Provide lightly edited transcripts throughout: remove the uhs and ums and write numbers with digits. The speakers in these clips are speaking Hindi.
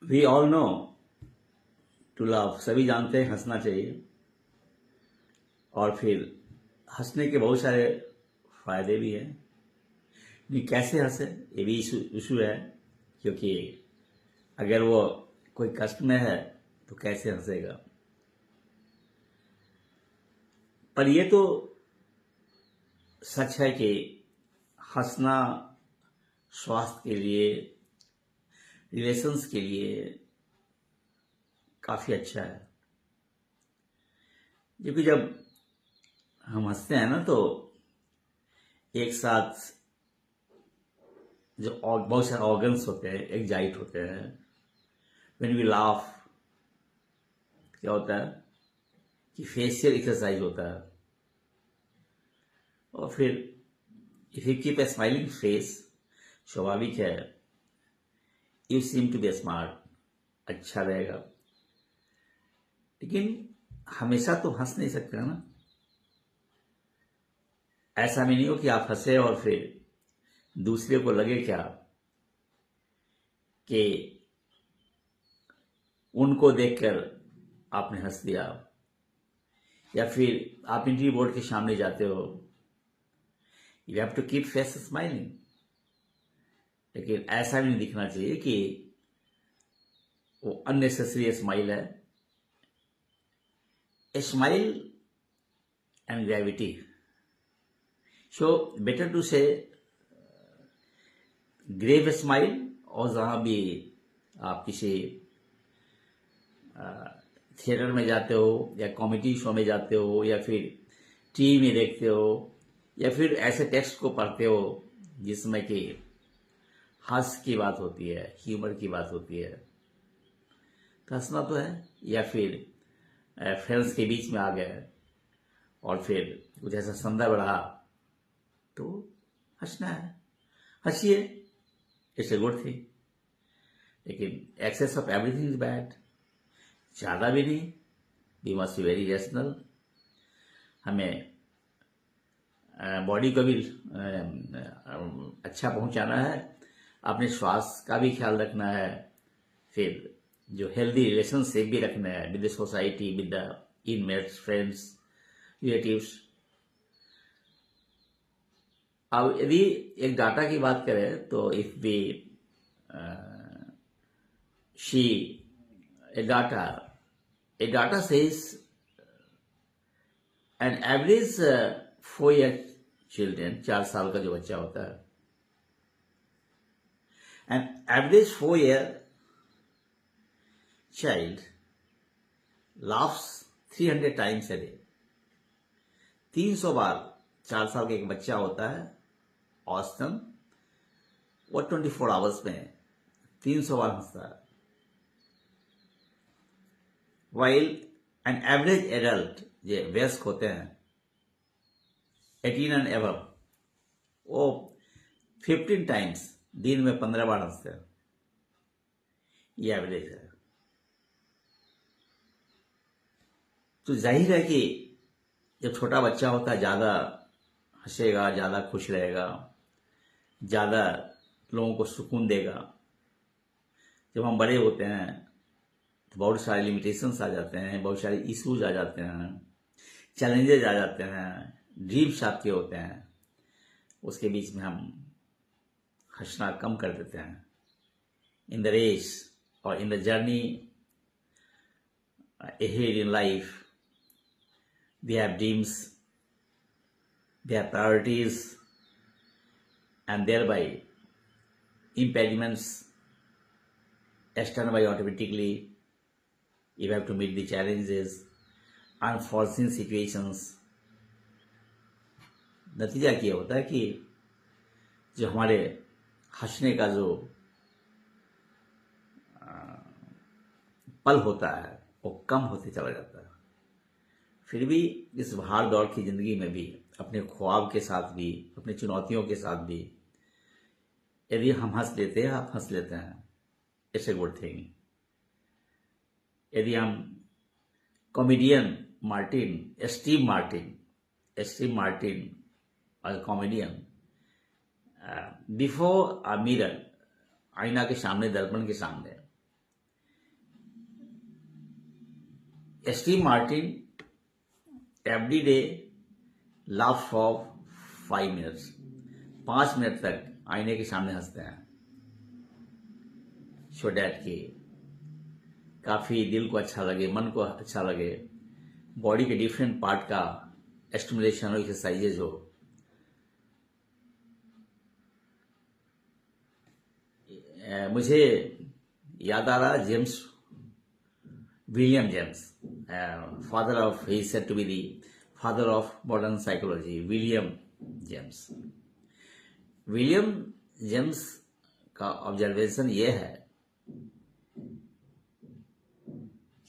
We all know to love, सभी जानते हैं हंसना चाहिए। और फिर हंसने के बहुत सारे फायदे भी हैं। नहीं, कैसे हंसे ये भी इशू है, क्योंकि अगर वो कोई कष्ट में है तो कैसे हंसेगा। पर ये तो सच है कि हंसना स्वास्थ्य के लिए, रिलेशंस के लिए काफी अच्छा है। क्योंकि जब हम हंसते हैं ना तो एक साथ जो बहुत सारे ऑर्गन्स होते हैं एक्साइट होते हैं। व्हेन वी लाफ क्या होता है कि फेशियल एक्सरसाइज होता है। और फिर if you keep a smiling face, स्वाभाविक है you seem to be smart, अच्छा रहेगा। लेकिन हमेशा तो हंस नहीं सकते ना। ऐसा भी नहीं हो कि आप हंसे और फिर दूसरे को लगे क्या कि उनको देखकर आपने हंस दिया, या फिर आप इंटरव्यू बोर्ड के सामने जाते हो, you have to keep face smiling. लेकिन ऐसा भी नहीं दिखना चाहिए कि वो अननेसेसरी स्माइल है। A smile and gravity, so better to say grave smile. और जहां भी आप किसी थिएटर में जाते हो या कॉमेडी शो में जाते हो या फिर टीवी में देखते हो या फिर ऐसे टेक्स्ट को पढ़ते हो जिसमें कि हास्य की बात होती है, ह्यूमर की बात होती है, तो हंसना तो है। या फिर फ्रेंड्स के बीच में आ गए और फिर कुछ ऐसा संदर्भ रहा तो हंसना है, हंसिए, इट्स ए गुड थिंग। लेकिन excess of everything is bad, ज्यादा भी नहीं। We must be very rational. हमें बॉडी को भी अच्छा पहुंचाना है, अपने स्वास्थ्य का भी ख्याल रखना है, फिर जो हेल्दी रिलेशनशिप भी रखना है with the society, with the inmates, friends, relatives. अब यदि एक डाटा की बात करें तो if we see a data says an average 4-year children, 4 साल का जो बच्चा होता है, an average 4-year child laughs 300 times a day। 300 बार 4 साल का एक बच्चा होता है औसतन, वो 24 आवर्स में 300 बार हंसता है। वाइल एन एवरेज एडल्ट, ये वयस्क होते हैं 18 एंड एबव, वो 15 टाइम्स, दिन में 15 बार हंसते हैं। ये एवरेज है। तो जाहिर है कि जब छोटा बच्चा होता है ज्यादा हंसेगा, ज्यादा खुश रहेगा, ज्यादा लोगों को सुकून देगा। जब हम बड़े होते हैं तो बहुत सारे लिमिटेशंस आ जाते हैं, बहुत सारे इश्यूज आ जाते हैं, चैलेंजेस आ जाते हैं, ड्रीम्स आपके होते हैं। उसके बीच में हम हंसना कम कर देते हैं। इन द रेस और in the journey ahead in life, we have dreams, we have priorities, and thereby impediments stand by automatically. You have to meet the challenges, unforeseen situations। नतीजा क्या होता है कि जो हमारे हंसने का जो पल होता है वो कम होते चला जाता है। फिर भी इस भाग दौड़ की जिंदगी में भी, अपने ख्वाब के साथ भी, अपनी चुनौतियों के साथ भी, यदि हम हंस लेते हैं, आप हंस लेते हैं, इट्स ए गुड थिंग। यदि हम कॉमेडियन स्टीव मार्टिन और कॉमेडियन बिफोर अ मिरर, आईना के सामने, दर्पण के सामने, Steve Martin every day laughs for 5 minutes. 5 minute तक आईने के सामने हंसते हैं, शो डैट कि काफी दिल को अच्छा लगे, मन को अच्छा लगे, बॉडी के डिफरेंट पार्ट का स्टिमुलेशन हो, एक्सरसाइजेज हो। मुझे याद आ रहा William James, father of, he said to be the father of modern psychology, William James का ऑब्जर्वेशन ये है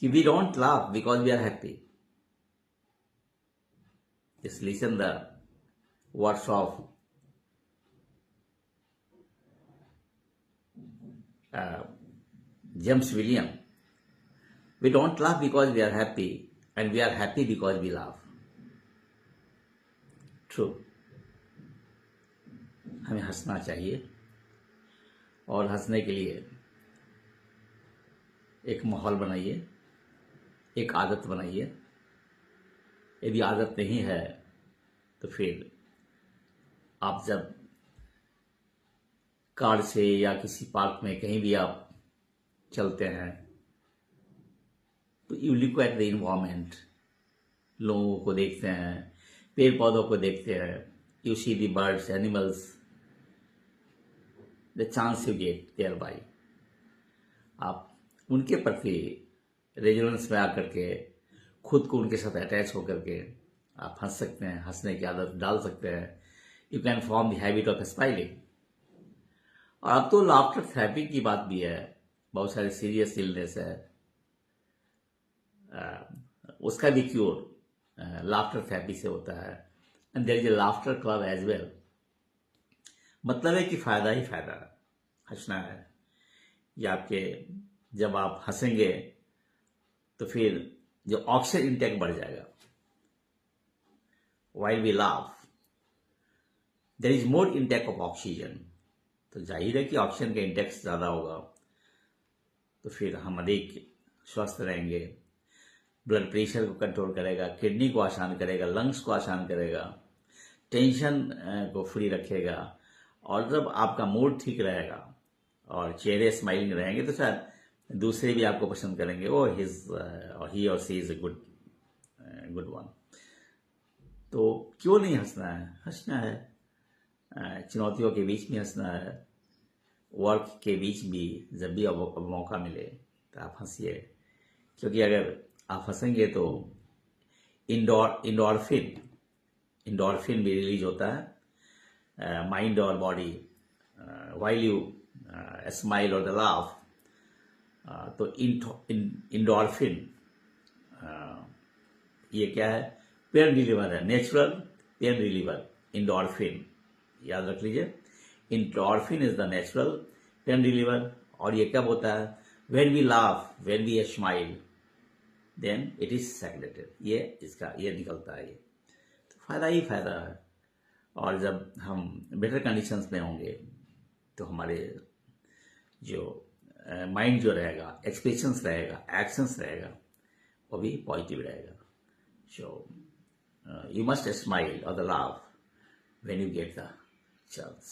कि we don't laugh because we are happy. Just listen the words of James William. We don't laugh because we are happy, and we are happy because we laugh. True. हमें हंसना चाहिए, और हंसने के लिए एक माहौल बनाइए, एक आदत बनाइए। यदि आदत नहीं है तो फिर आप जब कार से या किसी पार्क में कहीं भी आप चलते हैं तो you look at the environment, लोगों को देखते हैं, पेड़ पौधों को देखते हैं, you see the birds, animals, the chance you get there by, आप उनके प्रति रेजोनेंस में आकर के खुद को उनके साथ अटैच होकर के आप हंस सकते हैं, हंसने की आदत डाल सकते हैं। You can form the habit of smiling. और अब तो लाफ्टर थेरेपी की बात भी है, बहुत सारे सीरियस इलनेस है, उसका भी क्योर लाफ्टर थेरेपी से होता है। And there is a laughter club as well. मतलब है कि फायदा ही फायदा है, हंसना है। ये आपके, जब आप हंसेंगे तो फिर जो ऑक्सीजन इंटेक बढ़ जाएगा। While we laugh there is more intake of oxygen, तो जाहिर है कि ऑक्सीजन का इंटेक्स ज़्यादा होगा, तो फिर हम अधिक स्वस्थ रहेंगे। ब्लड प्रेशर को कंट्रोल करेगा, किडनी को आसान करेगा, लंग्स को आसान करेगा, टेंशन को फ्री रखेगा। और जब आपका मूड ठीक रहेगा और चेहरे स्माइलिंग रहेंगे तो शायद दूसरे भी आपको पसंद करेंगे। ओ ही और सी इज ए गुड वन। तो क्यों नहीं हंसना है? हंसना है, चुनौतियों के बीच में हंसना है, वर्क के बीच भी जब भी मौका मिले तो आप हंसिए, क्योंकि अगर आप हंसेंगे तो इंडोर्फिन भी रिलीज होता है माइंड और बॉडी व्हाइल यू स्माइल और द लाफ। तो इंडोर्फिन ये क्या है? पेन रिलीवर है, नेचुरल पेन रिलीवर, इंडोर्फिन, याद रख लीजिए। Endorphin is the natural pain reliever. और ये कब होता है? When we laugh, when we smile, then it is secreted. ये निकलता है। ये तो फायदा ही फायदा है। और जब हम बेटर कंडीशंस में होंगे तो हमारे जो माइंड जो रहेगा, एक्सप्रेशंस रहेगा, एक्शंस रहेगा, वो भी पॉजिटिव रहेगा। सो you must smile or the laugh when you get the chance.